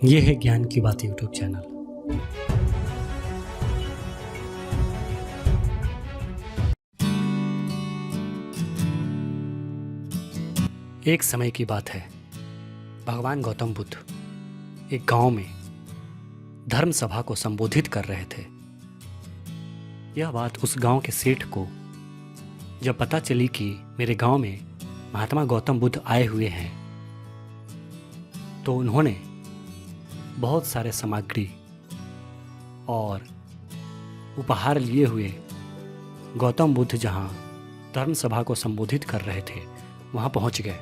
ये है ज्ञान की बात यूट्यूब चैनल। एक समय की बात है, भगवान गौतम बुद्ध एक गांव में धर्म सभा को संबोधित कर रहे थे। यह बात उस गांव के सेठ को जब पता चली कि मेरे गांव में महात्मा गौतम बुद्ध आए हुए हैं, तो उन्होंने बहुत सारे सामग्री और उपहार लिए हुए गौतम बुद्ध जहां धर्म सभा को संबोधित कर रहे थे वहां पहुंच गए।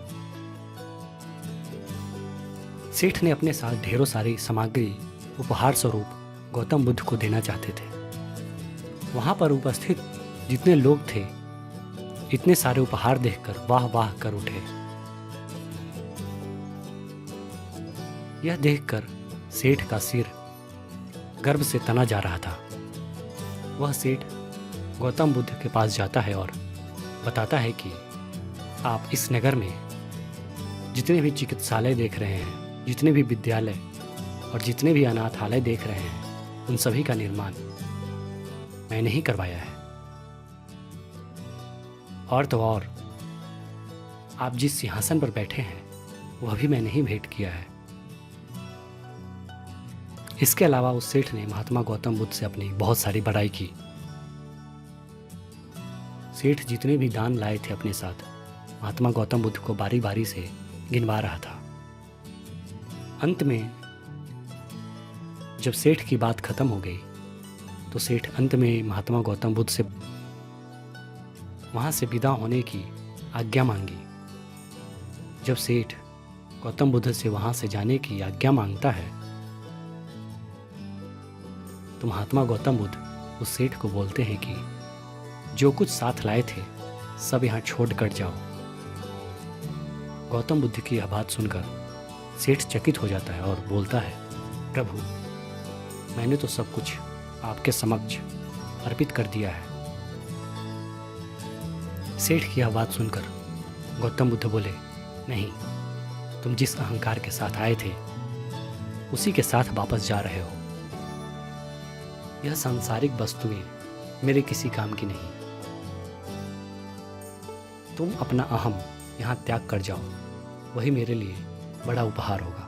सेठ ने अपने साथ ढेरों सारी सामग्री उपहार स्वरूप गौतम बुद्ध को देना चाहते थे। वहां पर उपस्थित जितने लोग थे, इतने सारे उपहार देखकर वाह वाह कर उठे। यह देखकर सेठ का सिर गर्व से तना जा रहा था। वह सेठ गौतम बुद्ध के पास जाता है और बताता है कि आप इस नगर में जितने भी चिकित्सालय देख रहे हैं, जितने भी विद्यालय और जितने भी अनाथालय देख रहे हैं, उन सभी का निर्माण मैंने ही करवाया है। और तो और, आप जिस सिंहासन पर बैठे हैं वह भी मैंने ही भेंट किया है। इसके अलावा उस सेठ ने महात्मा गौतम बुद्ध से अपनी बहुत सारी बड़ाई की। सेठ जितने भी दान लाए थे अपने साथ, महात्मा गौतम बुद्ध को बारी बारी से गिनवा रहा था। अंत में जब सेठ की बात खत्म हो गई तो सेठ अंत में महात्मा गौतम बुद्ध से वहां से विदा होने की आज्ञा मांगी। जब सेठ गौतम बुद्ध से वहां से जाने की आज्ञा मांगता है तो महात्मा गौतम बुद्ध उस सेठ को बोलते हैं कि जो कुछ साथ लाए थे सब यहाँ छोड़ कर जाओ। गौतम बुद्ध की यह बात सुनकर सेठ चकित हो जाता है और बोलता है, प्रभु, मैंने तो सब कुछ आपके समक्ष अर्पित कर दिया है। सेठ की यह बात सुनकर गौतम बुद्ध बोले, नहीं, तुम जिस अहंकार के साथ आए थे उसी के साथ वापस जा रहे हो। यह सांसारिक वस्तुएं मेरे किसी काम की नहीं। तुम अपना अहम यहाँ त्याग कर जाओ, वही मेरे लिए बड़ा उपहार होगा।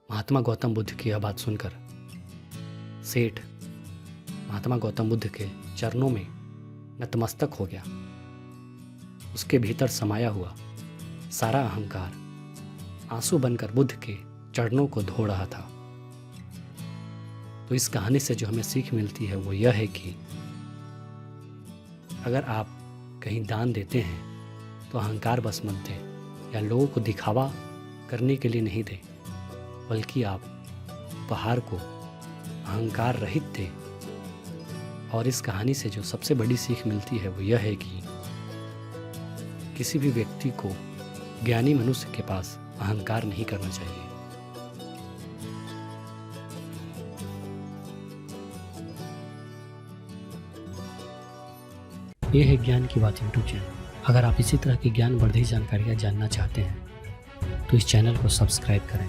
महात्मा गौतम बुद्ध की यह बात सुनकर सेठ महात्मा गौतम बुद्ध के चरणों में नतमस्तक हो गया। उसके भीतर समाया हुआ सारा अहंकार आंसू बनकर बुद्ध के चरणों को धो रहा था। तो इस कहानी से जो हमें सीख मिलती है वो यह है कि अगर आप कहीं दान देते हैं तो अहंकार बस मत दें, या लोगों को दिखावा करने के लिए नहीं दें, बल्कि आप उपहार को अहंकार रहित दें। और इस कहानी से जो सबसे बड़ी सीख मिलती है वो यह है कि किसी भी व्यक्ति को, ज्ञानी मनुष्य के पास अहंकार नहीं करना चाहिए। ये है ज्ञान की बात यूट्यूब चैनल। अगर आप इसी तरह की ज्ञानवर्धक जानकारियाँ जानना चाहते हैं तो इस चैनल को सब्सक्राइब करें।